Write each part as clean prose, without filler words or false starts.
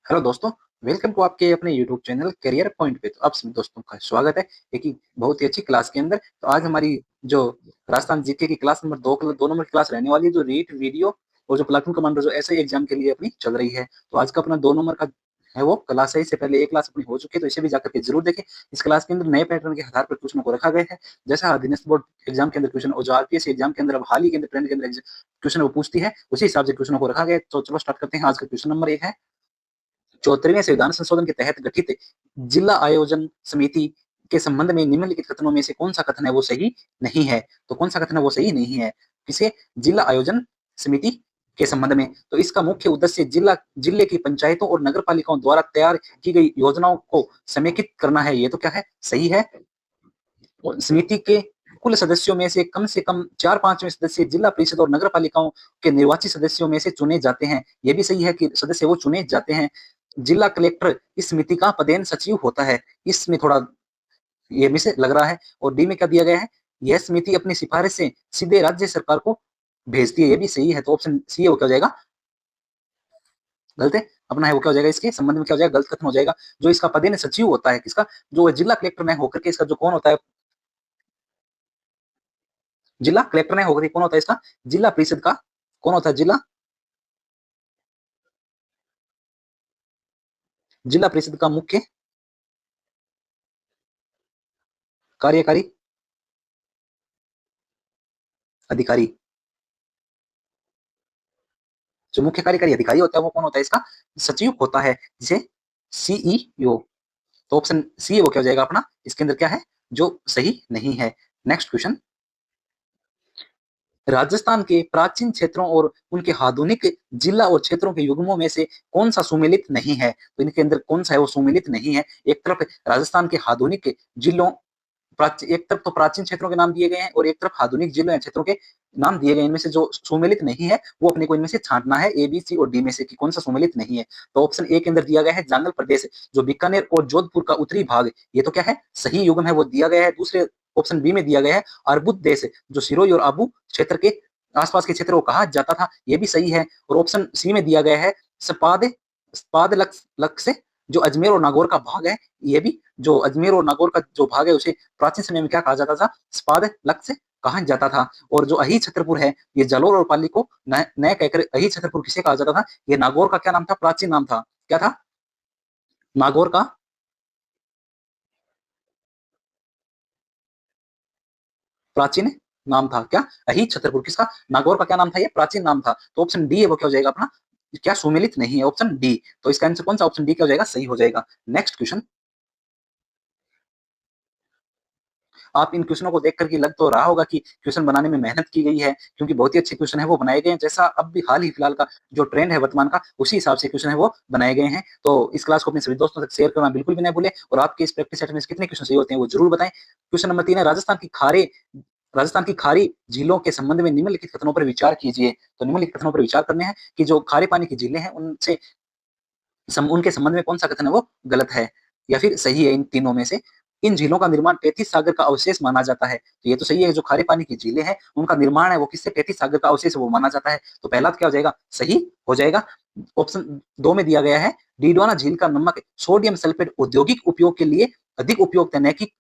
Hello दोस्तों, welcome to आपके अपने यूट्यूब चैनल करियर पॉइंट पे। तो आप सभी दोस्तों का स्वागत है एक ही बहुत ही अच्छी क्लास के अंदर। तो आज हमारी जो राजस्थान जीके की क्लास नंबर 2 नंबर की क्लास रहने वाली है, जो रीट वीडियो और जो प्लाटून कमांडर जो ऐसे एग्जाम के लिए अपनी चल रही है। तो आज का अपना 2 नंबर का है वो क्लास है। इससे पहले एक क्लास अपनी हो चुकी है, तो इसे भी जाकर के जरूर देखें। इस क्लास के अंदर नए पैटर्न के आधार पर क्वेश्चनों को रखा गया है। जैसा दिनेश बोर्ड एग्जाम के अंदर क्वेश्चन और जो आरपीएस एग्जाम के अंदर अब हाल ही के अंदर ट्रेंड के अंदर क्वेश्चन वो पूछती है, उसी हिसाब से क्वेश्चनों को रखा गया है। तो चलो स्टार्ट करते हैं। आज का क्वेश्चन नंबर 1 है, 74वें संविधान संशोधन के तहत गठित जिला आयोजन समिति के संबंध में निम्नलिखित कथनों में से कौन सा कथन है वो सही नहीं है। तो कौन सा कथन है वो सही नहीं है किसे, जिला आयोजन समिति के संबंध में। तो इसका मुख्य उद्देश्य जिले की पंचायतों और नगर पालिकाओं द्वारा तैयार की गई योजनाओं को समेकित करना है। ये तो क्या है, सही है। और समिति के कुल सदस्यों में से कम 4/5 सदस्य जिला परिषद और नगर पालिकाओं के निर्वाचित सदस्यों में से चुने जाते हैं। यह भी सही है कि सदस्य वो चुने जाते हैं। जिला कलेक्टर इस समिति का पदेन सचिव होता है। इसमें थोड़ा ये मिस लग रहा है। और डी में क्या दिया गया है, यह समिति अपनी सिफारिश से सीधे राज्य सरकार को भेजती है। ये भी सही है। तो ऑप्शन सी है वो क्या हो जाएगा, गलत है। अपना है वो क्या हो जाएगा, इसके संबंध में क्या हो जाएगा, गलत कथन हो जाएगा। जो इसका पदेन सचिव होता है किसका, जो जिला कलेक्टर में होकर के इसका जो कौन होता है, जिला कलेक्टर में होकर कौन होता है इसका, जिला परिषद का कौन होता है, जिला परिषद का मुख्य कार्यकारी अधिकारी। जो मुख्य कार्यकारी अधिकारी होता है वो कौन होता है, इसका सचिव होता है, जिसे सीईओ। तो ऑप्शन सी वो क्या हो जाएगा अपना, इसके अंदर क्या है जो सही नहीं है। नेक्स्ट क्वेश्चन, राजस्थान के प्राचीन क्षेत्रों और उनके आधुनिक जिला और क्षेत्रों के युग्मों में से कौन सा सुमेलित नहीं है। तो इनके अंदर कौन सा है वो सुमेलित नहीं है। एक तरफ राजस्थान के आधुनिक जिलों, एक तरफ तो प्राचीन क्षेत्रों के नाम दिए गए हैं और एक तरफ आधुनिक जिलों या क्षेत्रों के नाम दिए गए। इनमें से जो सुमेलित नहीं है वो अपने को इनमें से छांटना है, ए बी सी और डी में से कि कौन सा सुमेलित नहीं है। तो ऑप्शन ए के अंदर दिया गया है जांगल प्रदेश, जो बीकानेर और जोधपुर का उत्तरी भाग, ये तो क्या है, सही युग्म है वो दिया गया है। दूसरे ऑप्शन बी में दिया गया है अर्बुद देश, जो सिरोही और आबू क्षेत्र के आसपास के क्षेत्र को कहा जाता था, ये भी सही है। और ऑप्शन सी में दिया गया है स्पाद स्पाद लक्ष्य, जो अजमेर और नागौर का भाग है, ये भी जो अजमेर और नागौर का जो भाग है उसे प्राचीन समय में क्या कहा जाता था, स्पाद लक्ष्य कहा जाता था। और जो अही छतरपुर है, ये जालोर और पाली को नए कहकर अही छतरपुर किसे कहा जाता था, ये नागौर का क्या नाम था, प्राचीन नाम था, क्या था, नागौर का प्राचीन नाम था क्या, अही छतरपुर किसका, नागौर का क्या नाम था, ये प्राचीन नाम था। तो ऑप्शन डी है वो क्या हो जाएगा अपना, क्या सुमेलित नहीं है, ऑप्शन डी। तो इसका आंसर कौन सा, ऑप्शन डी क्या हो जाएगा, सही हो जाएगा। नेक्स्ट क्वेश्चन, आप इन क्वेश्चनों को देख करके लग तो रहा होगा कि क्वेश्चन बनाने में मेहनत की गई है, क्योंकि बहुत ही अच्छे क्वेश्चन है वो बनाए गए हैं। जैसा अब भी हाल ही फिलहाल का जो ट्रेंड है वर्तमान का, उसी हिसाब से क्वेश्चन है वो बनाए गए हैं। तो इस क्लास को अपने सभी दोस्तों तक शेयर करना बिल्कुल भी नहीं भूले। और आपके इस प्रैक्टिस सेट में कितने क्वेश्चन सही होते हैं वो जरूर बताएं। क्वेश्चन नंबर 3 है, राजस्थान की खारी झीलों के संबंध में निम्नलिखित कथनों पर विचार कीजिए। तो निम्नलिखित कथनों पर विचार करने हैं कि जो खारे पानी की झीलें हैं उनसे उनके संबंध में कौन सा कथन है वो गलत है या फिर सही है। इन तीनों में से, इन झीलों का निर्माण 33 सागर का अवशेष माना जाता है। तो ये तो सही है, जो खारे पानी की झीलें हैं उनका निर्माण है वो किससे, 33 सागर का अवशेष वो माना जाता है। तो पहला तो क्या हो जाएगा, सही हो जाएगा। ऑप्शन 2 में दिया गया है, डीडवाना झील का नमक सोडियम सल्फेट औद्योगिक उपयोग के लिए अधिक उपयुक्त है, न कि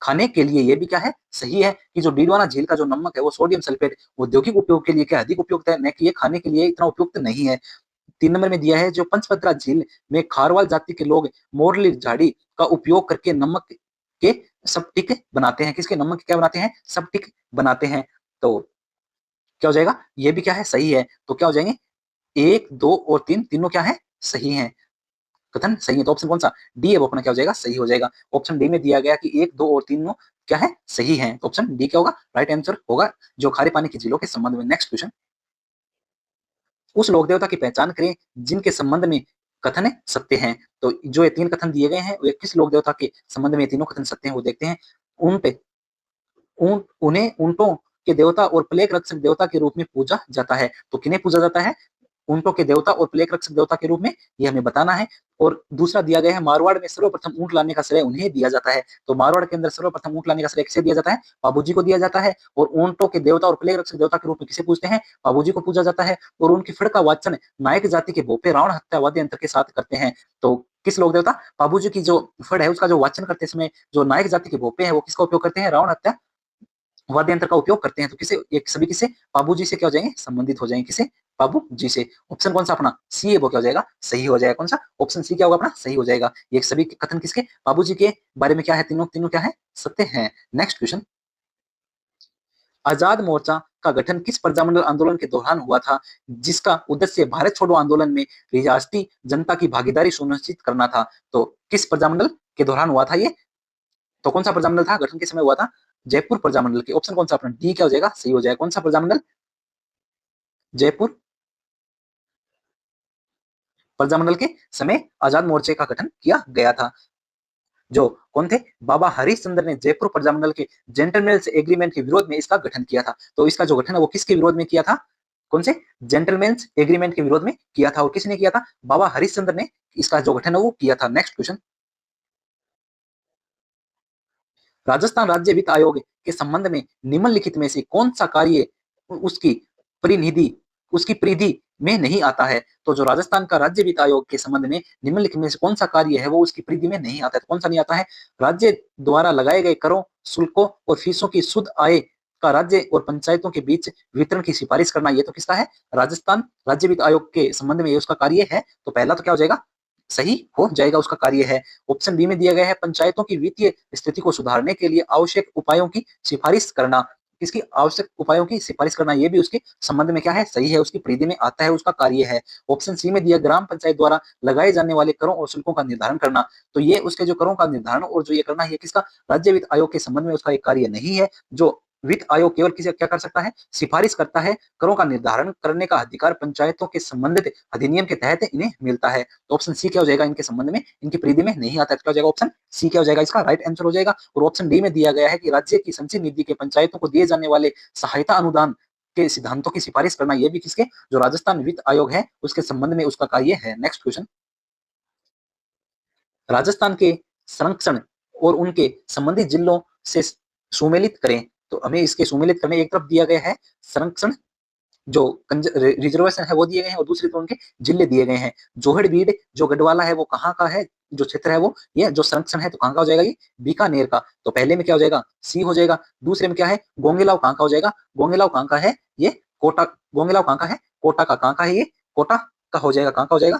खाने के लिए। ये भी क्या है, सही है कि जो डीडवाना झील का जो नमक है वो सोडियम सल्फेट औद्योगिक उपयोग के लिए क्या अधिक उपयुक्त है, न कि ये खाने के लिए इतना उपयुक्त नहीं है। 3 नंबर में दिया है, जो पंचभद्रा झील में खारवाल जाति के लोग मोरली झाड़ी का उपयोग करके नमक के स्फटिक बनाते हैं। किसके नमक के क्या बनाते हैं, स्फटिक बनाते हैं। तो क्या हो जाएगा, ये भी क्या है, सही है। तो क्या हो जाएंगे, 1, 2 और 3 तीनों क्या है, सही है, कथन सही है। तो ऑप्शन कौन सा, डी है वो अपना क्या हो जाएगा, सही हो जाएगा। ऑप्शन डी में दिया गया कि 1, 2 और 3 क्या है, सही है। तो ऑप्शन डी क्या होगा, राइट आंसर होगा, जो खारे पानी की झीलों के संबंध में। नेक्स्ट क्वेश्चन, उस लोक देवता की पहचान करें जिनके संबंध में कथन सत्य हैं। तो जो ये 3 कथन दिए गए हैं वे किस लोक देवता के संबंध में ये तीनों कथन सत्य हैं वो देखते हैं। ऊंट उन्हें ऊंटों के देवता और प्लेग रक्षक देवता के रूप में पूजा जाता है। तो किन्हें पूजा जाता है, ऊँटों के देवता और प्लेग रक्षक देवता के रूप में ये हमें बताना है। और दूसरा दिया गया है मारवाड़ में सर्वप्रथम ऊँट लाने का श्रेय उन्हें दिया जाता है। तो मारवाड़ के अंदर सर्वप्रथम ऊँट लाने का श्रेय किसे दिया जाता है? बाबूजी को दिया जाता है। और ऊँटों के देवता और प्लेग रक्षक देवता के रूप में किसे पूजते हैं? बाबूजी को पूजा जाता है। और उनकी फड़ का वाचन नायक जाति के भोपे रावण हत्या वाद्य यंत्र के साथ करते हैं। तो किस लोक देवता? बाबूजी की जो फड़ है उसका जो वाचन करते समय जो नायक जाति के भोपे हैं वो किसका उपयोग करते हैं? रावण हत्या वाद्य यंत्र का उपयोग करते हैं। तो किसे ये सभी किसे? बाबूजी से क्या हो जाएंगे? संबंधित हो जाएंगे। किसे? बाबूजी से। ऑप्शन कौन सा अपना सी है वो क्या हो जाएगा? सही हो जाएगा। कौन सा? ऑप्शन सी क्या होगा अपना? सही हो जाएगा। ये सभी कथन किसके? बाबूजी के बारे में क्या है? तीनों तीनों क्या है? सत्य है। नेक्स्ट क्वेश्चन, आजाद मोर्चा का गठन किस प्रजामंडल आंदोलन के दौरान हुआ था, जिसका उद्देश्य भारत छोड़ो आंदोलन में रियासती जनता की भागीदारी सुनिश्चित करना था? तो किस प्रजामंडल के दौरान हुआ था ये? तो कौन सा प्रजामंडल था? गठन के समय हुआ था जयपुर प्रजामंडल के। ऑप्शन कौन सा अपना डी क्या हो जाएगा? सही हो जाएगा। कौन सा प्रजामंडल? जयपुर प्रजामंडल के समय आजाद मोर्चे का गठन किया गया था। जो कौन थे? बाबा हरिश्चंद्र ने जयपुर प्रजामंडल के जेंटलमैन्स एग्रीमेंट के विरोध में इसका गठन किया था। तो इसका जो गठन है वो किसके विरोध में किया था? कौन से? जेंटलमैन्स एग्रीमेंट के विरोध में किया था। और किसने किया था? बाबा हरिश्चंद्र ने इसका जो गठन है वो किया था। नेक्स्ट क्वेश्चन, राजस्थान राज्य वित्त आयोग के संबंध में निम्नलिखित में से कौन सा कार्य उसकी परिनिधि उसकी परिधि में नहीं आता है? तो जो राजस्थान का राज्य वित्त आयोग के संबंध में निम्नलिखित में से कौन सा कार्य है वो उसकी परिधि में नहीं आता है? तो कौन सा नहीं आता है? राज्य द्वारा लगाए गए करों, शुल्कों और फीसों की शुद्ध आय का राज्य और पंचायतों के बीच वितरण की सिफारिश करना, ये तो किसका है? राजस्थान राज्य वित्त आयोग के संबंध में ये उसका कार्य है। तो पहला तो क्या हो जाएगा? सही हो जाएगा, उसका कार्य है। ऑप्शन बी में दिया गया है पंचायतों की वित्तीय स्थिति को सुधारने के लिए आवश्यक उपायों की सिफारिश करना। किसकी आवश्यक उपायों की सिफारिश करना? ये भी उसके संबंध में क्या है? सही है, उसकी परिधि में आता है, उसका कार्य है। ऑप्शन सी में दिया ग्राम पंचायत द्वारा लगाए जाने वाले करों और शुल्कों का निर्धारण करना। तो ये उसके जो करों का निर्धारण और जो ये करना है किसका? राज्य वित्त आयोग के संबंध में उसका एक कार्य नहीं है। जो वित्त आयोग केवल किसे क्या कर सकता है? सिफारिश करता है। करों का निर्धारण करने का अधिकार पंचायतों के संबंधित अधिनियम के तहत इन्हें मिलता है। तो ऑप्शन सी क्या हो जाएगा? इनके संबंध में इनकी परिधि में नहीं आता है। क्या हो जाएगा? ऑप्शन सी क्या हो जाएगा? इसका राइट आंसर हो जाएगा। और ऑप्शन डी में दिया गया है कि राज्य की संचित निधि के पंचायतों को दिए जाने वाले सहायता अनुदान के सिद्धांतों की सिफारिश करना, यह भी किसके? जो राजस्थान वित्त आयोग है उसके संबंध में उसका कार्य है। नेक्स्ट क्वेश्चन, राजस्थान के संरक्षण और उनके संबंधित जिलों से सुमेलित करें। तो हमें इसके सुमेलित करने, एक तरफ दिया गया है संरक्षण, जो रिजर्वेशन है वो दिए गए हैं, और दूसरी तो उनके जिले दिए गए हैं। जोहड़बीड़ जो गढ़वाला है वो कहाँ का है? जो क्षेत्र है वो, ये जो संरक्षण है तो कहाँ का हो जाएगा? ये बीकानेर का। तो पहले में क्या हो जाएगा? सी हो जाएगा। दूसरे में क्या है? गोंगेलाव कहाँ का हो जाएगा? गोंगेलाव कहाँ का है? ये कोटा। गोंगेलाव कहाँ का है? कोटा का। कहाँ का है ये? कोटा का हो जाएगा। कहाँ का हो जाएगा?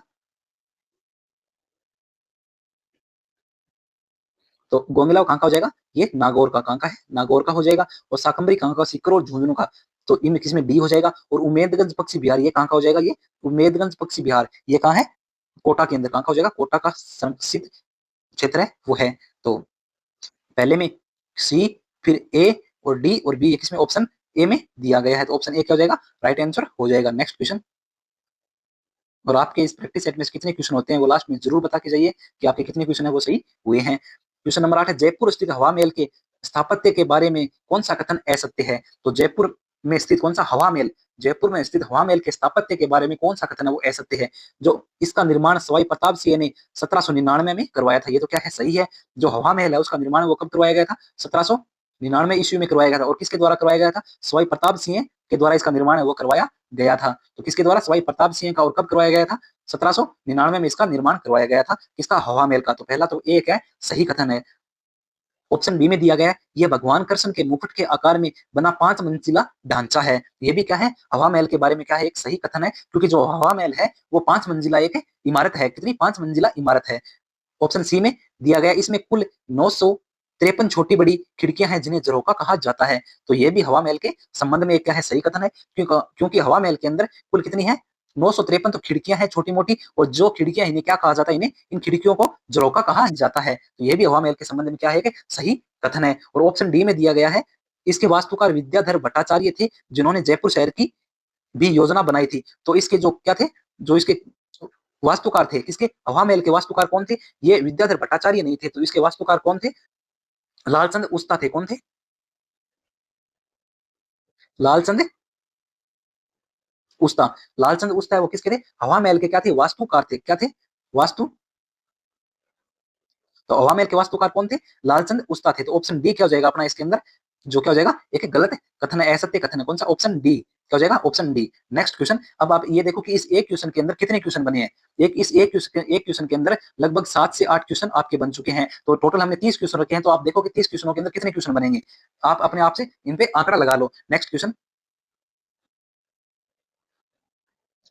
तो गोंगेलाव कहाँ का हो जाएगा? ये नागौर का। कहाँ का है? नागौर का हो जाएगा। और शाकंभरी कहाँ का? सीकर और झुंझुनू का। तो इनमें किसमें डी हो जाएगा? और उमेदगंज पक्षी बिहार ये कहाँ का हो जाएगा? ये उमेदगंज पक्षी बिहार ये कहाँ है? कोटा के अंदर। कहाँ का हो जाएगा? कोटा का संरक्षित क्षेत्र है वो है। तो पहले में सी, फिर ए और डी और बी, ये किसमें? ऑप्शन ए में दिया गया है। तो ऑप्शन ए क्या हो जाएगा? राइट आंसर हो जाएगा। नेक्स्ट क्वेश्चन, और आपके इस प्रैक्टिस सेट में से कितने क्वेश्चन होते हैं वो लास्ट में जरूर बता के जाइए कि आपके कितने क्वेश्चन है वो सही हुए हैं। क्वेश्चन नंबर 8 है, जयपुर स्थित हवा महल के स्थापत्य के बारे में कौन सा कथन असत्य है? तो जयपुर में स्थित कौन सा हवा महल? जयपुर में स्थित हवा महल के स्थापत्य के बारे में कौन सा कथन है वो असत्य है? जो इसका निर्माण सवाई प्रताप सिंह ने 1799 में करवाया था, ये तो क्या है? सही है। जो हवा महल है उसका निर्माण वो कब करवाया गया था? 1799 ईस्वी में करवाया गया था। और किसके द्वारा करवाया गया था? सवाई प्रताप सिंह के द्वारा इसका निर्माण है वो करवाया गया था। तो किसके द्वारा? सवाई प्रताप सिंह का। और कब करवाया गया था? 1799 में इसका निर्माण करवाया गया था। किसका? हवा महल का। तो पहला तो एक है सही कथन है। ऑप्शन बी में दिया गया है, यह भगवान कृष्ण के मुकुट के आकार में बना 5 मंजिला ढांचा है। ये भी क्या है? हवा महल के बारे में क्या है? एक सही कथन है, क्योंकि जो हवा महल है वो 5 मंजिला एक इमारत है। कितनी? 5 मंजिला इमारत है। ऑप्शन सी में दिया गया, इसमें कुल 953 छोटी बड़ी खिड़कियां हैं जिन्हें झरोखा कहा जाता है। तो ये भी हवा महल के संबंध में एक क्या है? सही कथन है, क्योंकि हवा महल के अंदर कुल कितनी है? 953 तो खिड़कियां हैं छोटी मोटी, और जो खिड़कियां इन्हें क्या कहा जाता है? इन्हें, इन खिड़कियों को झरोखा कहा जाता है। तो ये भी हवा महल के संबंध में क्या है? कि सही कथन है। और ऑप्शन डी में दिया गया है, इसके वास्तुकार विद्याधर भट्टाचार्य थे, जिन्होंने जयपुर शहर की भी योजना बनाई थी। तो इसके जो क्या थे? जो इसके वास्तुकार थे, किसके? हवा महल के वास्तुकार कौन थे? ये विद्याधर भट्टाचार्य नहीं थे। तो इसके वास्तुकार कौन थे? लालचंद उस्ता थे। कौन थे? लालचंद उस्ता। लालचंद उस्ता है वो किसके थे? हवा महल के क्या थे? वास्तुकार थे। क्या थे? वास्तु। तो हवा महल के वास्तुकार कौन थे? लालचंद उस्ता थे। तो ऑप्शन डी क्या हो जाएगा अपना इसके अंदर? जो क्या हो जाएगा? एक गलत कथन है, असत्य कथन है। कौन सा? ऑप्शन डी क्या हो जाएगा? Option D. Next question. अब आप ये देखो कि इस एक क्वेश्चन के अंदर कितने क्वेश्चन बने हैं। एक क्वेश्चन के अंदर लगभग 7 से 8 क्वेश्चन आपके बन चुके हैं। तो टोटल हमने 30 क्वेश्चन रखे हैं। तो आप देखो कि 30 क्वेश्चनों के अंदर कितने क्वेश्चन बनेंगे। आप अपने आप से इन पे आंकड़ा लगा लो। Next question.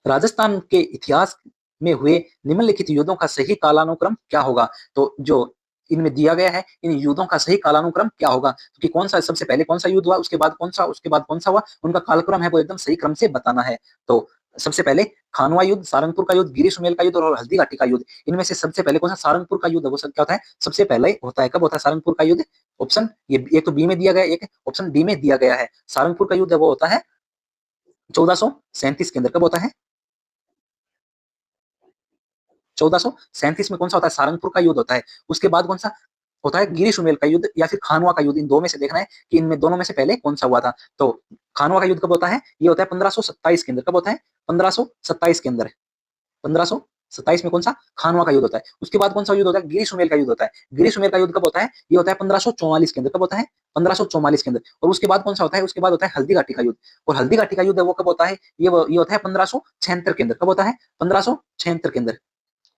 राजस्थान के इतिहास में हुए निम्नलिखित युद्धों का सही कालानुक्रम क्या होगा? तो जो इनमें दिया गया है, इन युद्धों का सही कालानुक्रम क्या होगा? क्योंकि कौन सा सबसे पहले कौन सा युद्ध हुआ, उसके बाद कौन सा, उसके बाद कौन सा हुआ, उनका कालक्रम है वो एकदम सही क्रम से बताना है। तो सबसे पहले खानवा युद्ध, सारंगपुर का युद्ध, गिरी सुमेल का युद्ध और हल्दी घाटी का युद्ध। इनमें से सबसे पहले कौन सा? सारंगपुर का युद्ध। वो सब क्या होता है? सबसे पहले होता है। कब होता है सारंगपुर का युद्ध? ऑप्शन ये एक तो बी में दिया गया है, एक ऑप्शन डी में दिया गया है। सारंगपुर का युद्ध है वो होता है 1437 के अंदर। कब होता है? 1437 में कौन सा होता है? सारंगपुर का युद्ध होता है। उसके बाद कौन सा होता है? गिरी सुमेल का युद्ध या फिर खानवा का युद्ध। इन दो में से देखना है कि इनमें दोनों में से पहले कौन सा हुआ था। तो खानवा का युद्ध कब होता है? ये होता है 1527 के अंदर। कब होता है? 1527 के अंदर। 1527 में कौन सा? खानवा का युद्ध होता है। उसके बाद कौन सा युद्ध होता है? गिरी सुमेल का युद्ध होता है। गिरी सुमेल का युद्ध कब होता है? ये होता है 1544 के अंदर। कब होता है? 1544 के अंदर। और उसके बाद कौन सा होता है? उसके बाद होता है हल्दी घाटी का युद्ध। और हल्दी घाटी का युद्ध है वो कब होता है? ये होता है 1576 के अंदर। कब होता है? 1576 के अंदर।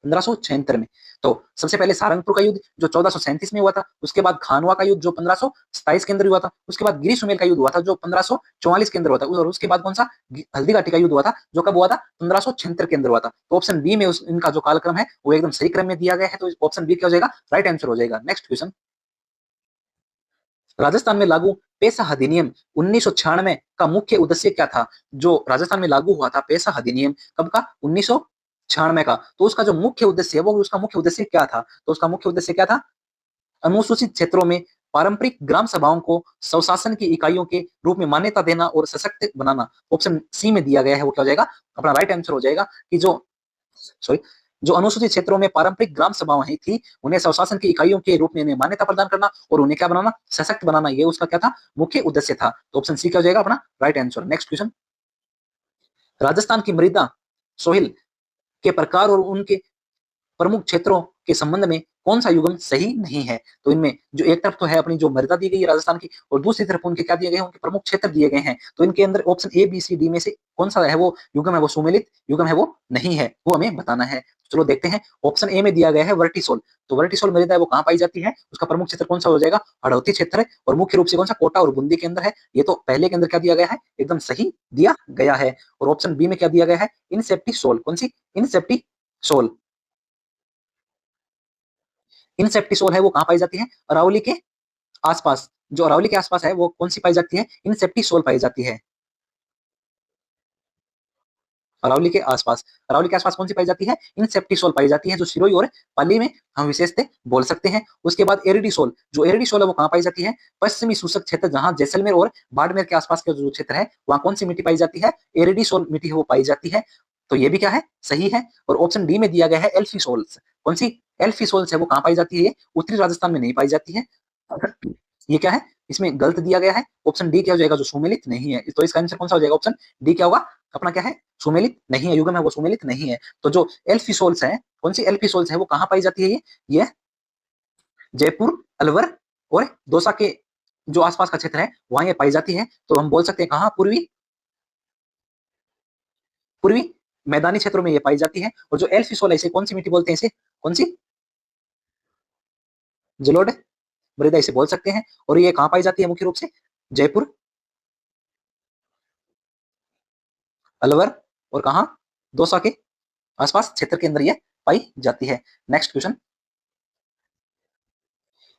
1576 में। तो सबसे पहले सारंगपुर का युद्ध जो 1437 में हुआ था। उसके बाद खानवा का युद्ध जो 1527 के अंदर हुआ था। उसके बाद गिरी सुमेल का युद्ध हुआ था जो 1544 के अंदर हुआ था। और उसके बाद कौन सा? हल्दी घाटी का युद्ध हुआ था जो कब हुआ था? 1576 के अंदर हुआ था। तो ऑप्शन बी में इनका जो कालक्रम है वो एकदम सही क्रम में दिया गया है। तो ऑप्शन बी क्या हो जाएगा? राइट आंसर हो जाएगा। Next question. राजस्थान में लागू पेसा अधिनियम 1996 का मुख्य उद्देश्य क्या था? जो राजस्थान में लागू हुआ था पेसा अधिनियम कब का? 1996 का। तो उसका जो मुख्य उद्देश्य है वो उसका मुख्य उद्देश्य क्या था? तो उसका मुख्य उद्देश्य क्या था? अनुसूचित क्षेत्रों में पारंपरिक ग्राम सभाओं को स्वशासन की इकाइयों के रूप में मान्यता देना और सशक्त बनाना। ऑप्शन सी में दिया गया है वो क्या हो जाएगा? अपना राइट आंसर हो जाएगा कि जो सॉरी जो अनुसूचित क्षेत्रों में पारंपरिक ग्राम सभाएं थी उन्हें स्वशासन की इकाइयों के रूप में मान्यता प्रदान करना और उन्हें क्या बनाना? सशक्त बनाना। ये उसका क्या था? मुख्य उद्देश्य था। तो ऑप्शन सी क्या हो जाएगा अपना right answer. Next question. Rajasthan की मृदा सोहिल के प्रकार और उनके प्रमुख क्षेत्रों के संबंध में कौन सा युग्म सही नहीं है? तो इनमें जो एक तरफ तो है अपनी जो मृदा दी गई है राजस्थान की और दूसरी तरफ उनके क्या दिए गए हैं? उनके प्रमुख क्षेत्र दिए गए हैं। तो इनके अंदर option A B C D में से कौन सा है वो युग्म है? वो सुमेलित युग्म है वो नहीं है। वो हमें बताना है। चलो देखते हैं। ऑप्शन ए में दिया गया है वर्टिसोल। तो वर्टिसोल मृदा है वो कहाँ पाई जाती है? उसका प्रमुख क्षेत्र कौन सा हो जाएगा? हड़ौती क्षेत्र है। और मुख्य रूप से कौन सा? कोटा और बूंदी के अंदर है। ये तो पहले के अंदर क्या दिया गया है? एकदम सही दिया गया है। और ऑप्शन बी में क्या दिया गया है? इनसेप्टिसोल। कौन सी? इनसेप्टिसोल। इनसेप्टिसोल है वो कहाँ पाई जाती है? अरावली के आसपास। जो अरावली के आसपास है वो कौन सी पाई जाती है? इनसेप्टिसोल पाई जाती है। अरावली के आसपास। अरावली के आसपास कौन सी पाई जाती है? इनसेप्टिसोल पाई जाती है जो सिरोही और पाली में हम विशेषते बोल सकते हैं। उसके बाद एरिडिसोल। जो एरिडिसोल है वो कहाँ पाई जाती है? पश्चिमी शुष्क क्षेत्र जहां जैसलमेर और बाड़मेर के आसपास का जो क्षेत्र है वहां कौन सी मिट्टी पाई जाती है? एरिडिसोल मिट्टी है वो पाई जाती है। तो ये भी क्या है? सही है। और ऑप्शन डी में दिया गया है एल्फिसोल्स। कौन सी? एल्फिसोल्स है वो कहाँ पाई जाती है? ये उत्तरी राजस्थान में नहीं पाई जाती है। ये क्या है? इसमें गलत दिया गया है। ऑप्शन डी क्या हो जाएगा? जो सुमेलित नहीं है। तो इसका आंसर कौन सा हो जाएगा? ऑप्शन डी क्या होगा अपना? क्या है? सुमेलित नहीं है। युग्म है वो सुमेलित नहीं है। तो जो एल्फिसोल्स है, कौन सी एल्फिसोल्स है वो कहाँ पाई जाती है? ये जयपुर, अलवर और दौसा के जो आसपास का क्षेत्र है वहां ये पाई जाती है। तो हम बोल सकते हैं कहाँ? पूर्वी पूर्वी मैदानी क्षेत्रों में ये पाई जाती है। और जो एल्फिसोल है इसे कौन सी मिट्टी बोलते हैं? इसे कौन सी? जलोढ़ मृदा इसे बोल सकते हैं। और ये कहाँ पाई जाती है मुख्य रूप से? जयपुर, अलवर और कहा? दौसा के आसपास क्षेत्र के अंदर ये पाई जाती है। Next question.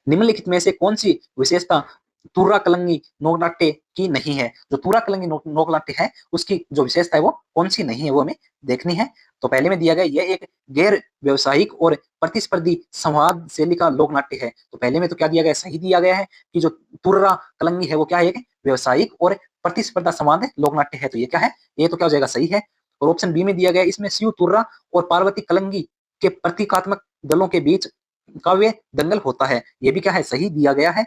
निम्नलिखित में से कौन सी विशेषता तुर्रा कलंगी नोकनाट्य की नहीं है? जो तुर्रा कलंगी नोकनाट्य है उसकी जो विशेषता है वो कौन सी नहीं है वो हमें देखनी है। तो पहले में दिया गया यह एक गैर व्यवसायिक और प्रतिस्पर्धी संवाद शैली का लोक नाट्य है। तो पहले में तो क्या दिया गया? सही दिया गया है कि जो तुर्रा कलंगी है वो क्या है? एक व्यवसायिक और प्रतिस्पर्धा संवाद लोक नाट्य है। तो ये क्या है? ये तो क्या हो जाएगा? सही है। और ऑप्शन बी में दिया गया इसमें शिव तुर्रा और पार्वती कलंगी के प्रतीकात्मक दलों के बीच काव्य दंगल होता है। ये भी क्या है? सही दिया गया है।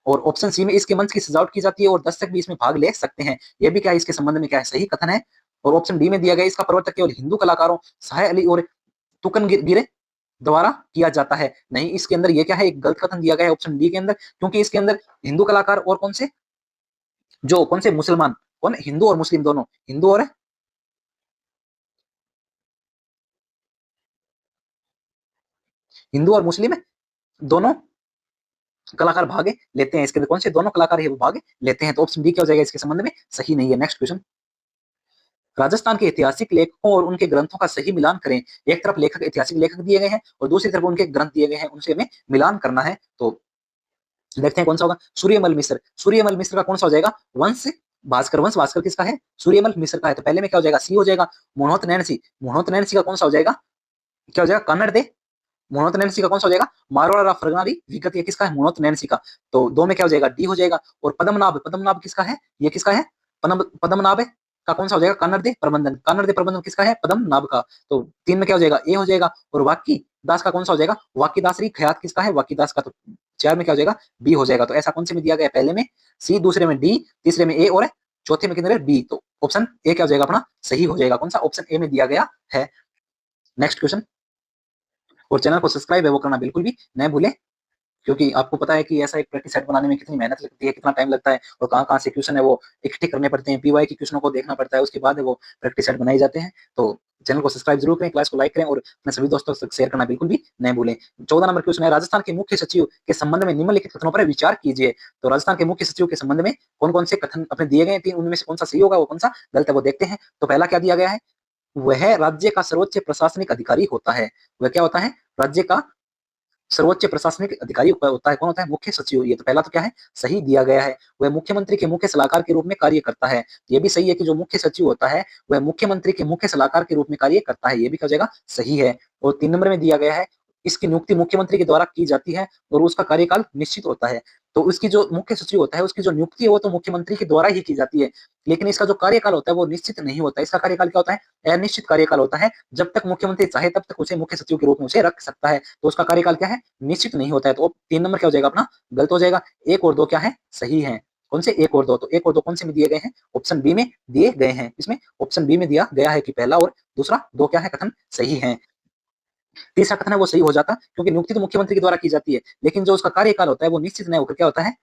और ऑप्शन सी में इसके मंच की सजावट की जाती है और दर्शक भी इसमें भाग ले सकते हैं। ये भी क्या है? इसके संबंध में क्या है? सही कथन है। और ऑप्शन डी में दिया गया इसका प्रवर्तक केवल हिंदू कलाकारों साहे अली और तुकनगिरे द्वारा किया जाता है। नहीं, इसके अंदर ये क्या है, एक गलत कथन दिया गया है ऑप्शन डी के अंदर, क्योंकि इसके अंदर हिंदू कलाकार और कौन से मुसलमान, कौन, हिंदू और मुस्लिम दोनों, हिंदू और मुस्लिम दोनों कलाकार भाग लेते हैं। इसके अंदर कौन से दोनों कलाकार है वो भाग लेते हैं, तो ऑप्शन डी क्या हो जाएगा इसके संबंध में, सही नहीं है। नेक्स्ट क्वेश्चन, राजस्थान के ऐतिहासिक लेखकों और उनके ग्रंथों का सही मिलान करें। एक तरफ लेखक, ऐतिहासिक लेखक दिए गए हैं और दूसरी तरफ उनके ग्रंथ दिए गए हैं, उनसे हमें मिलान करना है। तो देखते हैं कौन सा होगा, सूर्यमल मिश्र। सूर्यमल मिश्र का कौन सा हो जाएगा, वंश भास्कर। वंश भास्कर किसका है, सूर्यमल मिश्र का है। तो पहले में क्या हो जाएगा, सी हो जाएगा। मोहनोत नैनसी, मोहनोत नैनसी का कौन सा हो जाएगा, क्या हो जाएगा, कन्नड़ दे। मोहनोत नैनसी का कौन सा हो जाएगा, मारवाड़ा फरगनारी विगत, ये किसका है, मोहनोत नैनसी का। तो दो में क्या हो जाएगा, डी हो जाएगा। और पद्मनाभ, पद्मनाभ किसका है, ये किसका है, पद्मनाभ का कौन सा हो जाएगा, कन्नड़ दे प्रबंधन। कन्नड़ दे प्रबंधन किसका है, पद्मनाभ का। तो तीन में क्या हो जाएगा, ए हो जाएगा। और वाक्य दास का कौन सा हो जाएगा, वाक्य दास खयात किसका है, वाक्य दास का। तो चार में क्या हो जाएगा, बी हो जाएगा। तो ऐसा कौन से में दिया गया, पहले में सी, दूसरे में डी, तीसरे में ए और चौथे में कितने, बी। तो ऑप्शन ए क्या हो जाएगा अपना, सही हो जाएगा। कौन सा, ऑप्शन ए में दिया गया है। नेक्स्ट क्वेश्चन, और चैनल को सब्सक्राइब है वो करना बिल्कुल भी न भूलें, क्योंकि आपको पता है कि ऐसा एक प्रैक्टिस सेट बनाने में कितनी मेहनत लगती है, कितना टाइम लगता है, और कहाँ कहाँ से क्वेश्चन है वो इकट्ठे करने पड़ते हैं, पीवाई के क्वेश्चनों को देखना पड़ता है, उसके बाद वो प्रैक्टिस सेट बनाए जाते हैं। तो चैनल को सब्सक्राइब जरूर करें, क्लास को लाइक करें और अपने सभी दोस्तों तक शेयर करना बिल्कुल भी न भूलें। 14 नंबर क्वेश्चन है, राजस्थान के मुख्य सचिव के संबंध में निम्नलिखित कथनों पर विचार कीजिए। तो राजस्थान के मुख्य सचिव के संबंध में कौन कौन से कथन अपने दिए गए हैं, उनमें से कौन सा सही होगा, वो कौन सा गलत है, वो देखते हैं। तो पहला क्या दिया गया है, वह राज्य का सर्वोच्च प्रशासनिक अधिकारी होता है। वह क्या होता है, राज्य का सर्वोच्च प्रशासनिक अधिकारी होता है, कौन होता है, मुख्य सचिव। ये तो पहला तो क्या है, सही दिया गया है। वह मुख्यमंत्री के मुख्य सलाहकार के रूप में कार्य करता है। ये भी सही है कि जो मुख्य सचिव होता है वह मुख्यमंत्री के मुख्य सलाहकार के रूप में कार्य करता है, ये भी क्या हो जाएगा, सही है। और 3 नंबर में दिया गया है, इसकी नियुक्ति मुख्यमंत्री के द्वारा की जाती है और उसका कार्यकाल निश्चित होता है। तो उसकी जो मुख्य सचिव होता है उसकी जो नियुक्ति है वो तो मुख्यमंत्री के द्वारा ही की जाती है, लेकिन इसका जो कार्यकाल होता है वो निश्चित नहीं होता। इसका कार्यकाल क्या होता है, अनिश्चित कार्यकाल होता है। जब तक मुख्यमंत्री चाहे तब तक उसे मुख्य सचिव के रूप में उसे रख सकता है, तो उसका कार्यकाल क्या है, निश्चित नहीं होता है। तो 3 नंबर क्या हो जाएगा अपना, गलत हो जाएगा। एक और दो क्या है, सही है। कौन से, एक और दो। तो एक और दो कौन से में दिए गए हैं, ऑप्शन बी में दिए गए हैं। इसमें ऑप्शन बी में दिया गया है कि पहला और दूसरा दो क्या है, कथन सही है। तीसरा कथन है वो सही हो जाता, क्योंकि नियुक्ति तो मुख्यमंत्री के द्वारा की जाती है, लेकिन जो उसका कार्यकाल होता है वो निश्चित नहीं होकर क्या होता है,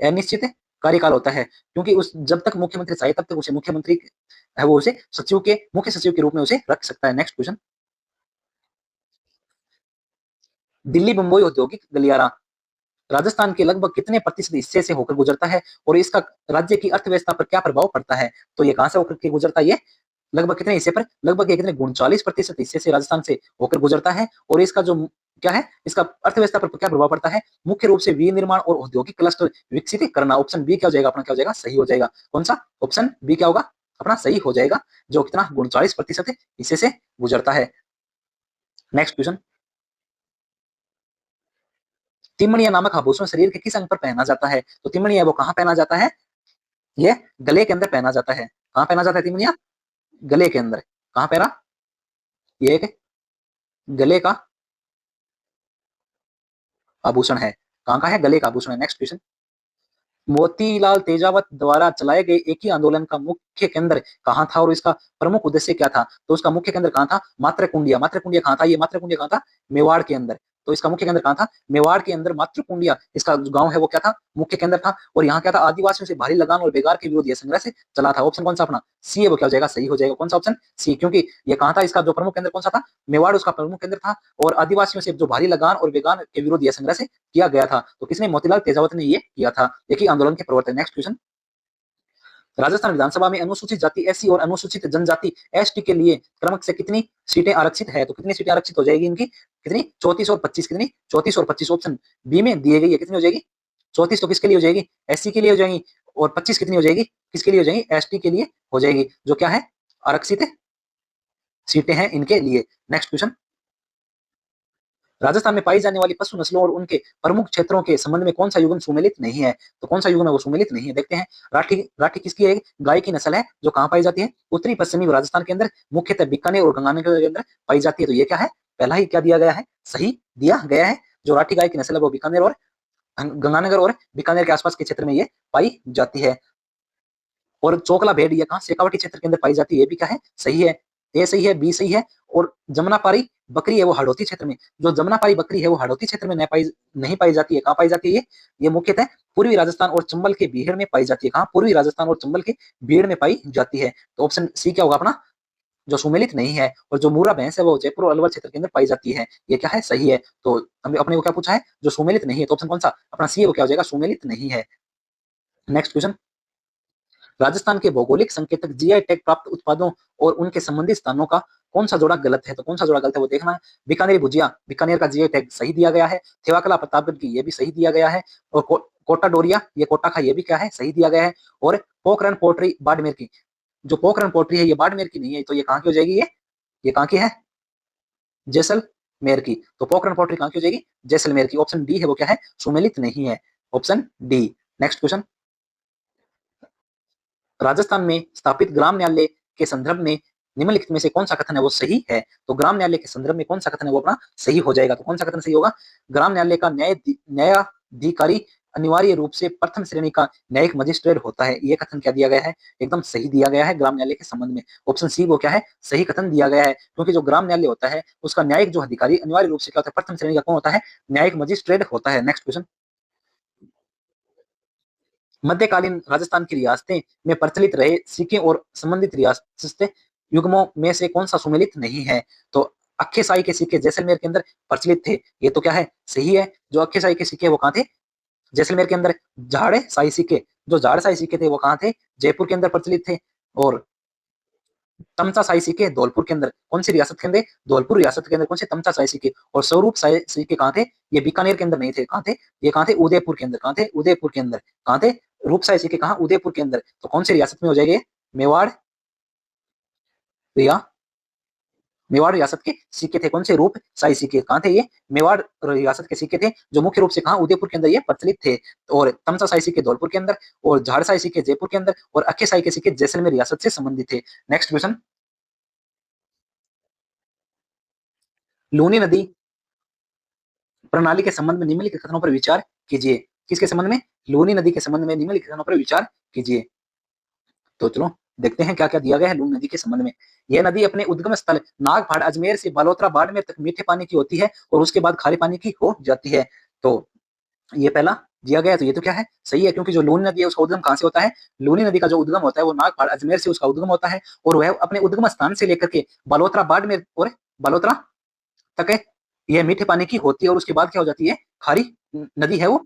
अनिश्चित कार्यकाल होता है। क्योंकि उस जब तक मुख्यमंत्री चाहे तब तक उसे मुख्यमंत्री है वो उसे सचिव के, मुख्य सचिव के रूप में उसे रख सकता है। नेक्स्ट क्वेश्चन, दिल्ली बंबई औद्योगिक गलियारा राजस्थान के लगभग कितने प्रतिशत हिस्से से होकर गुजरता है और इसका राज्य की अर्थव्यवस्था पर क्या प्रभाव पड़ता है। तो ये कहां से होकर के गुजरता है, ये लगभग कितने हिस्से पर, लगभग ये कितने 39% हिस्से से राजस्थान से होकर गुजरता है। और इसका जो क्या है, इसका अर्थव्यवस्था पर क्या प्रभाव पड़ता है, मुख्य रूप से विनिर्माण और औद्योगिक क्लस्टर विकसित करना। ऑप्शन बी क्या हो जाएगा अपना, क्या हो जाएगा, सही हो जाएगा। कौन सा, ऑप्शन बी क्या होगा अपना, सही हो जाएगा, जो कितना 39% हिस्से से गुजरता है। नेक्स्ट क्वेश्चन, तिमणिया नामक आभूषण शरीर के किस अंग पर पहना जाता है। तो तिमणिया वो कहाँ पहना जाता है, ये गले के अंदर पहना जाता है। कहाँ पहना जाता है तिमणिया, गले के अंदर। कहाँ पहना, ये एक गले का आभूषण है। कहाँ का है, गले का आभूषण है। नेक्स्ट क्वेश्चन, मोतीलाल तेजावत द्वारा चलाए गए एक ही आंदोलन का मुख्य केंद्र कहाँ था और इसका प्रमुख उद्देश्य क्या था। तो उसका मुख्य केंद्र कहाँ था, मात्रकुंडिया। मात्रकुंडिया कहाँ था, ये मात्रकुंडिया कहाँ था, मेवाड़ के अंदर। तो इसका मुख्य केंद्र कहाँ था, मेवाड़ के अंदर मात्रकुंडिया इसका जो गांव है वो क्या था, मुख्य केंद्र था। और यहाँ क्या था, आदिवासियों से भारी लगान और बेगार के विरोध यह संघर्ष चला था। ऑप्शन कौन सा अपना, सी है वो क्या हो जाएगा, सही हो जाएगा। कौन सा, ऑप्शन सी, क्योंकि ये कहाँ था, इसका जो प्रमुख केंद्र कौन सा था, मेवाड़ उसका प्रमुख केंद्र था। और आदिवासियों से जो भारी लगान और बेगान के विरोध यह संघर्ष किया गया था। तो किसने, मोतीलाल तेजावत ने ये किया था, एक ही आंदोलन के प्रवर्तक। नेक्स्ट क्वेश्चन, राजस्थान विधानसभा में अनुसूचित जाति एससी और अनुसूचित जनजाति एसटी के लिए क्रमश से कितनी सीटें आरक्षित है। तो कितनी सीटें आरक्षित हो जाएगी इनकी, कितनी, 34 और 25, कितनी, 34 और 25 ऑप्शन बी में दिए गई है। कितनी हो जाएगी, 34 तो किसके लिए हो जाएगी, एससी के लिए हो जाएगी, और 25 कितनी हो जाएगी, किसके लिए हो जाएगी, एसटी के लिए हो जाएगी, जो क्या है, आरक्षित सीटें हैं इनके लिए। नेक्स्ट क्वेश्चन, राजस्थान में पाई जाने वाली पशु नस्लों और उनके प्रमुख क्षेत्रों के संबंध में कौन सा युग्म सुमेलित नहीं है। तो कौन सा युग्म है वो सुमेलित नहीं है, देखते हैं। राठी, राठी किसकी है, गाय की नस्ल है, जो कहाँ पाई जाती है, उत्तरी पश्चिमी राजस्थान के अंदर, मुख्यतः बीकानेर और गंगानगर के अंदर पाई जाती है। तो ये क्या है, पहला ही क्या दिया गया है, सही दिया गया है। जो राठी गाय की नस्ल है वो बीकानेर और गंगानगर और बीकानेर के आसपास के क्षेत्र में ये पाई जाती है। और चोकला भेड़ ये कहाँ शेखावाटी क्षेत्र के अंदर पाई जाती है, ये भी क्या है सही है, ए सही है, बी सही है। और जमुनापारी बकरी है वो हाड़ौती क्षेत्र में, जो जमुनापारी बकरी है वो हाड़ौती क्षेत्र में नहीं पाई जाती है, कहाँ पाई जाती है ये मुख्यतः पूर्वी राजस्थान और चंबल के बीहड़ में पाई जाती है, कहाँ पूर्वी राजस्थान और चंबल के बीहड़ में पाई जाती है। तो ऑप्शन सी क्या होगा अपना, जो सुमेलित नहीं है। और जो मूरा भैंस है वो जयपुर और अलवर क्षेत्र के अंदर पाई जाती है, ये क्या है सही है। तो हमें अपने को क्या पूछा है, जो सुमेलित नहीं है, तो ऑप्शन कौन सा अपना सी है वो क्या हो जाएगा, सुमेलित नहीं है। नेक्स्ट क्वेश्चन, राजस्थान के भौगोलिक संकेतक जीआई टैग प्राप्त उत्पादों और उनके संबंधित स्थानों का कौन सा जोड़ा गलत है, तो कौन सा जोड़ा गलत है वो देखना है। बीकानेरी भुजिया, बीकानेर का जीआई टैग सही दिया गया है। थेवाकला प्रतापगढ़ की ये भी सही दिया गया है। और कोटा डोरिया ये कोटा का ये भी क्या है सही दिया गया है। और पोखरण पोल्ट्री बाड़मेर की, जो पोखरण पोल्ट्री है ये बाड़मेर की नहीं है, तो ये कहाँ की हो जाएगी, ये कहाँ की है, जैसलमेर की। तो पोखरण पोल्ट्री कहाँ की हो जाएगी, जैसलमेर की। ऑप्शन डी है वो क्या है, सुमेलित नहीं है, option D. Next question, Rajasthan में स्थापित ग्राम न्यायालय के संदर्भ में निम्नलिखित में से कौन सा कथन है वो सही है। तो ग्राम न्यायालय के संदर्भ में कौन सा कथन है वो अपना सही हो जाएगा। तो कौन सा कथन सही होगा, ग्राम न्यायालय का न्यायाधिकारी अनिवार्य रूप से प्रथम श्रेणी का न्यायिक मजिस्ट्रेट होता है, ये कथन क्या दिया गया है, एकदम सही दिया गया है ग्राम न्यायालय के संबंध में। ऑप्शन सी वो क्या है, सही कथन दिया गया है, क्योंकि जो ग्राम न्यायालय होता है उसका न्यायिक जो अधिकारी अनिवार्य रूप से क्या होता है, प्रथम श्रेणी का कौन होता है, न्यायिक मजिस्ट्रेट होता है। नेक्स्ट क्वेश्चन, मध्यकालीन राजस्थान की रियासतें में प्रचलित रहे सिक्के और संबंधित रियासतें युग्मों में से कौन सा सुमेलित नहीं है। तो अक्खे साई के सिक्के जैसलमेर के अंदर प्रचलित थे, ये तो क्या है सही है। जो अक्खे साई के सिक्के वो कहाँ थे, जैसलमेर के अंदर। झाड़े साई सिक्के, जो झाड़ साई सिक्के थे वो कहाँ थे, जयपुर के अंदर प्रचलित थे। और तमचा साई सिक्के धौलपुर के अंदर, कौन सी रियासत के अंदर, धौलपुर रियासत के अंदर कौन से तमचा साई सिक्के। और स्वरूप साई सिक्के कहाँ थे, ये बीकानेर के अंदर नहीं थे, कहाँ थे, ये कहाँ थे, उदयपुर के अंदर, कहाँ थे, उदयपुर के अंदर, कहाँ थे, रूप साई सिक्के कहाँ, उदयपुर के अंदर। तो कौन सी रियासत में हो जाएंगे, मेवाड़ या मेवाड़ रियासत के सिक्के थे, कौन से रूप साई सिक्के, कहाँ थे ये, मेवाड़ रियासत के सिक्के थे, जो मुख्य रूप से कहाँ उदयपुर के अंदर ये प्रचलित थे। और तमसा साई सिक्के धौलपुर के अंदर, और झाड़ साई सिक्के जयपुर के अंदर, और अक्खे साई के सिक्के जैसलमेर रियासत से संबंधित थे। नेक्स्ट क्वेश्चन, लूनी नदी प्रणाली के संबंध में निम्नलिखित कथनों पर विचार कीजिए। किसके संबंध में, लूनी नदी के संबंध में निम्नलिखित कथनों पर विचार कीजिए। तो चलो देखते हैं क्या क्या दिया गया है लूनी नदी के संबंध में। यह नदी अपने उद्गम स्थल नागपाड़ अजमेर से बालोतरा बाड़मेर तक मीठे पानी की होती है और उसके बाद खारे पानी की हो जाती है। तो ये पहला दिया गया है, तो ये तो क्या है सही है, क्योंकि जो लूनी नदी है उसका उद्गम कहाँ से होता है, लूनी नदी का जो उद्गम होता है वो नागपाड़ अजमेर से उसका उद्गम होता है। और वह अपने उद्गम स्थान से लेकर के बालोतरा बाड़मेर और बालोतरा तक है, यह मीठे पानी की होती है और उसके बाद क्या हो जाती है, खारी नदी है वो,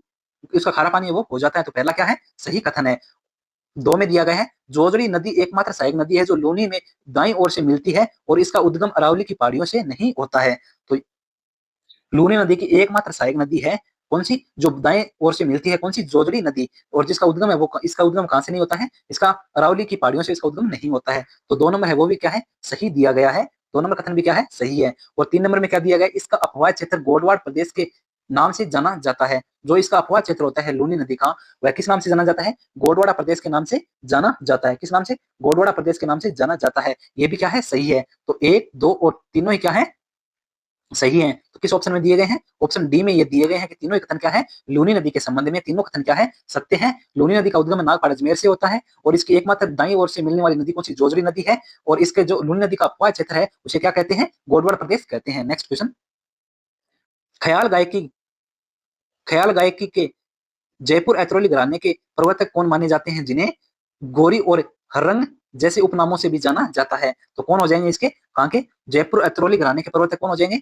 उसका खारा पानी है वो हो जाता है। तो पहला क्या है सही कथन है। दो में दिया गया है, जोजड़ी नदी एकमात्र सहायक नदी है जो लूनी में दाईं ओर से मिलती है और इसका उद्गम अरावली की पहाड़ियों से नहीं होता है। तो लूनी नदी की एकमात्र सहायक नदी है कौन सी, जो दाएं ओर से मिलती है, कौन सी, जोजड़ी नदी। और जिसका उद्गम है वो, इसका उद्गम कहां से नहीं होता है, इसका अरावली की पहाड़ियों से इसका उद्गम नहीं होता है। तो दो नंबर है वो भी क्या है सही दिया गया है, दो नंबर कथन भी क्या है सही है। और तीन नंबर में क्या दिया गया है, इसका अपवाह क्षेत्र गोडवाड़ प्रदेश के नाम से जाना जाता है। जो इसका अपवाह क्षेत्र होता है लूनी नदी का, वह किस नाम से जाना जाता है, गोडवाड़ा प्रदेश के नाम से जाना जाता है। किस नाम से, गोडवाड़ा प्रदेश के नाम से जाना जाता है। ये भी क्या है सही है। तो एक, दो और तीनों ही क्या है सही है। तो किस ऑप्शन में दिए गए हैं, ऑप्शन डी में ये दिए गए हैं कि तीनों कथन क्या है, लूनी नदी के संबंध में तीनों कथन क्या है सत्य है। लूनी नदी का उद्गम नागपाड़ अजमेर से होता है और इसकी एकमात्र दाईं ओर से मिलने वाली नदी कौन सी, जोजरी नदी है। और इसके जो लूनी नदी का अपवाह क्षेत्र है उसे क्या कहते हैं, गोडवाड़ प्रदेश कहते हैं। नेक्स्ट क्वेश्चन, ख्याल गायकी ख्याल गायकी के जयपुर ऐतरोली घराने के प्रवर्तक कौन माने जाते हैं, जिन्हें गोरी और हरंग जैसे उपनामों से भी जाना जाता है। तो कौन हो जाएंगे इसके, कहाँ के, जयपुर ऐतरोली घराने के प्रवर्तक कौन हो जाएंगे,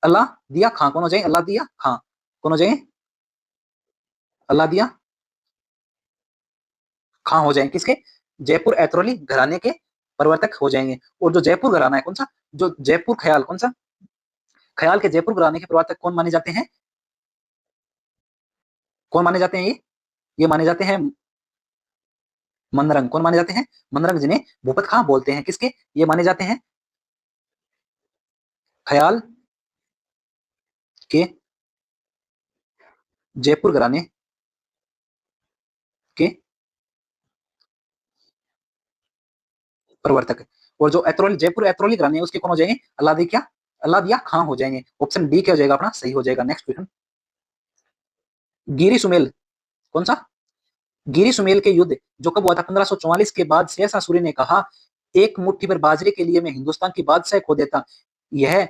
अल्लाह दिया खां, कौन हो जाएंगे, अल्लाह दिया खां, कौन हो जाएंगे, अल्लाह दिया खां हो जाएंगे, किसके, जयपुर ऐतरोली घराने के प्रवर्तक हो जाएंगे। और जो जयपुर घराना है कौन सा, जो जयपुर ख्याल, कौन सा, ख्याल के जयपुर घराने के प्रवर्तक कौन माने जाते हैं, कौन माने जाते हैं ये माने जाते हैं मनरंग, कौन माने जाते हैं, मनरंग, जिन्हें भूपत खां बोलते हैं, किसके, ये माने जाते हैं ख्याल के जयपुर घराने के प्रवर्तक। और जो ऐतरोली जयपुर ऐतरोली घराने उसके कौन हो जाएंगे, अल्लादी क्या, अल्लाह दिया खां हो जाएंगे। ऑप्शन डी क्या हो जाएगा अपना सही हो जाएगा। नेक्स्ट क्वेश्चन, गिरी सुमेल कौन सा, गिरी सुमेल के युद्ध जो कब हुआ था 1544 के बाद शेरशाह सूरी ने कहा, एक मुट्ठी भर बाजरे के लिए मैं हिंदुस्तान की बादशाह खो देता। यह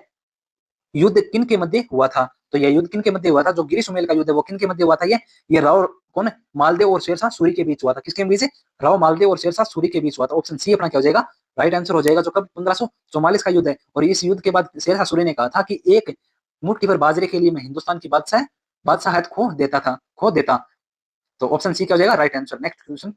युद्ध किन के मध्य हुआ था? तो यह युद्ध किन के मध्य हुआ था? जो गिरी सुमेल का युद्ध है वो किन के मध्य हुआ था? ये राव कौन मालदेव और शेरशाह सूरी के बीच हुआ था। किसके बीच? राव मालदेव और शेरशाह सूरी के बीच हुआ था। ऑप्शन सी अपना क्या हो जाएगा? राइट आंसर हो जाएगा। जो कब 1544 का युद्ध है और इस युद्ध के बाद शेरशाह सूरी ने कहा था कि एक मुट्ठी भर बाजरे के लिए मैं हिंदुस्तान की बादशाहत खो देता। तो ऑप्शन सी क्या हो जाएगा? Right answer. Next question,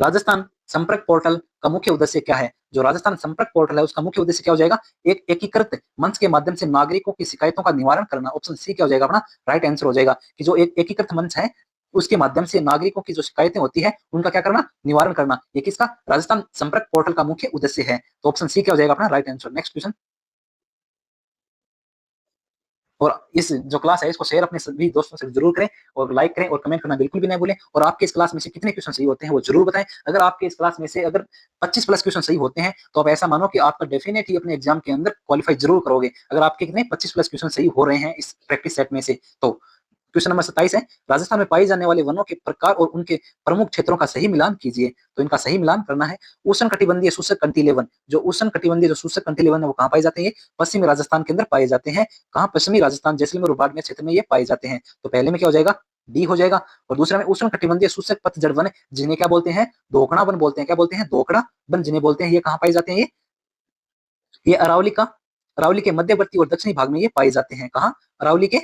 Rajasthan संपर्क पोर्टल का मुख्य उद्देश्य क्या है? जो राजस्थान संपर्क पोर्टल है उसका मुख्य उद्देश्य क्या हो जाएगा? एक एकीकृत मंच के माध्यम से नागरिकों की शिकायतों का निवारण करना। ऑप्शन सी क्या हो जाएगा? अपना राइट आंसर हो जाएगा कि जो एक एकीकृत मंच है उसके माध्यम से नागरिकों की जो शिकायतें होती है उनका क्या करना? निवारण करना। ये किसका? राजस्थान संपर्क पोर्टल का मुख्य उद्देश्य है। तो ऑप्शन सी क्या हो जाएगा? अपना राइट आंसर। नेक्स्ट क्वेश्चन, और इस जो क्लास है इसको शेयर अपने सभी दोस्तों से जरूर करें और लाइक करें और कमेंट करना बिल्कुल भी नहीं भूलें। और आपके इस क्लास में से कितने क्वेश्चन सही होते हैं वो जरूर बताएं। अगर आपके इस क्लास में से अगर 25 प्लस क्वेश्चन सही होते हैं तो आप ऐसा मानो कि आपका डेफिनेटली अपने एग्जाम के अंदर क्वालिफाई जरूर करोगे। अगर आपके कितने 25 प्लस क्वेश्चन सही हो रहे हैं इस प्रैक्टिस सेट में से। तो क्वेश्चन नंबर 27 है, राजस्थान में पाई जाने वाले वनों के प्रकार और उनके प्रमुख क्षेत्रों का सही मिलान कीजिए। तो इनका सही मिलान करना है। उष्ण कटिबंधीय शुष्क कंटीले वन, जो उष्ण कटिबंधीय जो शुष्क कंटीले वन है वो कहाँ पाए जाते हैं? पश्चिमी राजस्थान के अंदर पाए जाते हैं। कहाँ? पश्चिमी राजस्थान, जैसलमेर और बाड़मेर क्षेत्र में ये पाए जाते हैं। तो पहले में क्या हो जाएगा? डी हो जाएगा। और दूसरा में उष्ण कटिबंधीय शुष्क पतझड़ वन, जिन्हें क्या बोलते हैं? दोकड़ा वन बोलते हैं। क्या बोलते हैं? दोकड़ा वन जिन्हें बोलते हैं। ये कहाँ पाए जाते हैं? ये अरावली के मध्यवर्ती और दक्षिणी भाग में ये पाए जाते हैं। कहाँ? अरावली के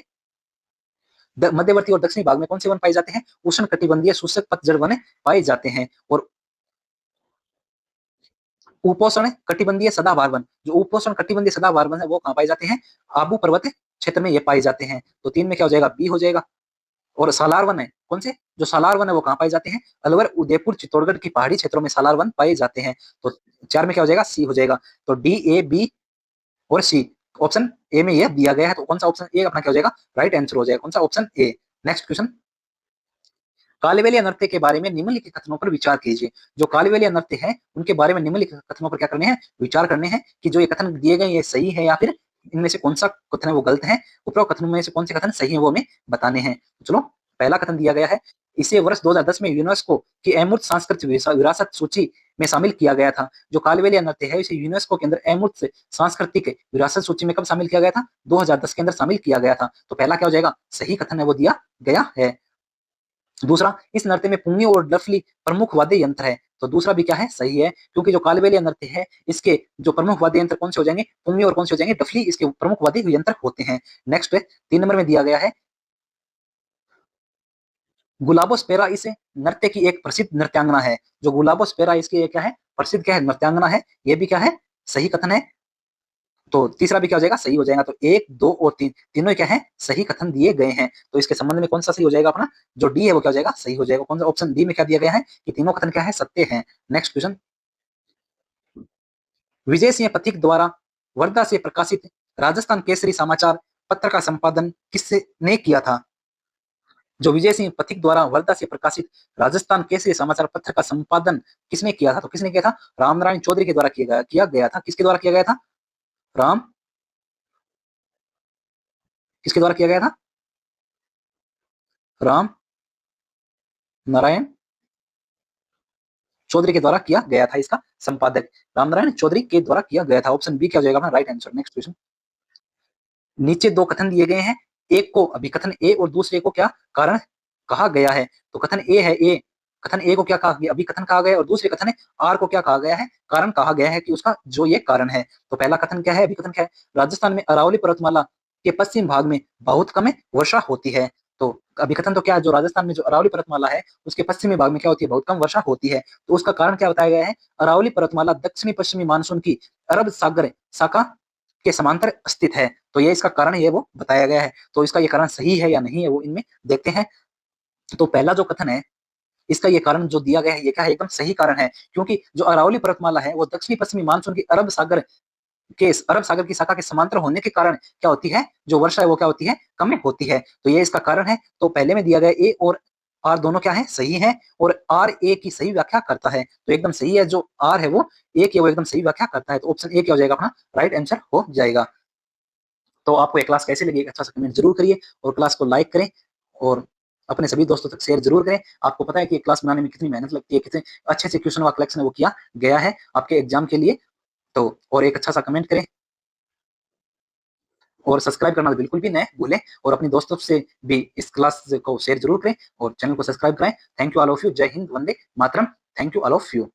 मध्यवर्ती और दक्षिणी भाग में कौन से वन पाए जाते हैं? उष्ण कटिबंधीय शुष्क पतझड़ वन पाए जाते हैं। और उपोष्ण कटिबंधीय सदाबहार वन, जो उपोष्ण कटिबंधीय सदाबहार वन है वो कहाँ पाए जाते हैं? आबू पर्वत क्षेत्र में ये पाए जाते हैं। तो 3 में क्या हो जाएगा? बी हो जाएगा। और सालार वन है कौन से? जो सालार वन है वो कहाँ पाए जाते हैं? अलवर, उदयपुर, चित्तौड़गढ़ की पहाड़ी क्षेत्रों में सालार वन पाए जाते हैं। तो 4 में क्या हो जाएगा? सी हो जाएगा। तो डी, ए, बी और सी, ऑप्शन ए में ये दिया गया है। तो कौन सा ऑप्शन ए अपना क्या हो जाएगा? राइट आंसर हो जाएगा। कौन सा? Option A. Next question, Kalbelia नृत्य के बारे में निम्नलिखित कथनों पर विचार कीजिए। जो कालबेलिया नृत्य है उनके बारे में निम्नलिखित कथनों पर क्या करने हैं? विचार करने हैं कि जो ये कथन दिए गए ये सही है या फिर इनमें से कौन सा कथन है वो गलत है। उपरोक्त कथनों में से कौन से कथन सही है वो हमें बताने हैं। तो चलो, पहला कथन दिया गया है, इसे वर्ष 2010 में यूनेस्को की अमूर्त सांस्कृतिक विरासत सूची में शामिल किया गया था। जो कालबेलिया नृत्य है इसे यूनेस्को के अंदर अमूर्त सांस्कृतिक विरासत सूची में कब शामिल किया गया था? 2010 के अंदर शामिल किया गया था। तो पहला क्या हो जाएगा? सही कथन है वो दिया गया है। दूसरा, इस नृत्य में पुंगी और डफली प्रमुख वाद्य यंत्र है। तो दूसरा भी क्या है? सही है, क्योंकि जो कालबेलिया नृत्य है इसके जो प्रमुख वाद्य यंत्र कौन से हो जाएंगे? पुंगी और कौन से हो जाएंगे? डफली इसके प्रमुख वाद्य यंत्र होते हैं। नेक्स्ट है 3 नंबर में दिया गया है, गुलाबोस्पेरा इस नृत्य की एक प्रसिद्ध नृत्यांगना है। जो गुलाबोस्पेरा इसकी क्या है? प्रसिद्ध क्या है? नृत्यांगना है। ये भी क्या है? सही कथन है। तो तीसरा भी क्या हो जाएगा? सही हो जाएगा। तो 1, 2 और 3 तीनों क्या है? सही कथन दिए गए हैं। तो इसके संबंध में कौन सा सही हो जाएगा? अपना जो डी है वो क्या हो जाएगा? सही हो जाएगा। कौन सा? ऑप्शन डी में क्या दिया गया है कि तीनों कथन क्या है? सत्य है। नेक्स्ट क्वेश्चन, विजय सिंह पथिक द्वारा वर्धा से प्रकाशित राजस्थान केसरी समाचार पत्र का संपादन किसने किया था? जो विजय सिंह पथिक द्वारा वर्धा से प्रकाशित राजस्थान केसरी समाचार पत्र का संपादन किसने किया था? तो किसने किया था? रामनारायण चौधरी के द्वारा किया गया था। किसके द्वारा किया गया था? राम किसके द्वारा किया गया था? राम नारायण चौधरी के द्वारा किया गया था। इसका संपादक रामनारायण चौधरी के द्वारा किया गया था। ऑप्शन बी क्या हो जाएगा? अपना राइट आंसर। नेक्स्ट क्वेश्चन, नीचे दो कथन दिए गए हैं, एक को अभिकथन ए और दूसरे को क्या कारण कहा गया है? तो कथन ए है, ए कथन ए को क्या कहा गया? अभिकथन कहा गया। और दूसरे कथन है आर को क्या कहा गया है? कारण कहा गया है कि उसका जो ये कारण है। तो पहला कथन क्या है? अभिकथन क्या है? राजस्थान में अरावली पर्वतमाला के पश्चिम भाग में बहुत कम वर्षा होती है। तो अभिकथन तो क्या है? जो राजस्थान में जो अरावली पर्वतमाला है उसके पश्चिमी भाग में क्या होती है? बहुत कम वर्षा होती है। तो उसका कारण क्या बताया गया है? अरावली पर्वतमाला दक्षिणी पश्चिमी मानसून की अरब सागर शाखा के समांतर स्थित है। तो ये इसका कारण है, ये वो बताया गया है। तो इसका ये कारण सही है या नहीं है वो इनमें देखते हैं। तो पहला जो कथन है इसका ये कारण जो दिया गया है ये क्या है? एकदम सही कारण है, क्योंकि जो अरावली पर्वतमाला है वो दक्षिणी पश्चिमी मानसून की अरब सागर की शाखा के समांतर होने के कारण क्या होती है? जो वर्षा है वो क्या होती है? कम होती है। तो ये इसका कारण है। तो पहले में दिया गया ए और आर दोनों क्या है? सही है। और आर ए की सही व्याख्या करता है। तो एकदम सही है। जो आर है वो ए की वो एकदम सही व्याख्या करता है। तो ऑप्शन ए क्या हो जाएगा? अपना राइट आंसर हो जाएगा। तो आपको ये क्लास कैसे लगी? अच्छा सा कमेंट जरूर करिए और क्लास को लाइक करें और अपने सभी दोस्तों तक शेयर ज़रूर करें। आपको पता है कि ये क्लास बनाने में कितनी मेहनत लगती है, कितने अच्छे से क्वेश्चन का कलेक्शन है वो किया गया है आपके एग्ज़ाम के लिए। तो और एक अच्छा-सा कमेंट करें और सब्सक्राइब करना बिल्कुल भी न भूलें और अपने दोस्तों से भी इस क्लास को शेयर ज़रूर करें और चैनल को सब्सक्राइब करें। Thank you all of you. जय हिंद, वंदे मातरम। Thank you all of you.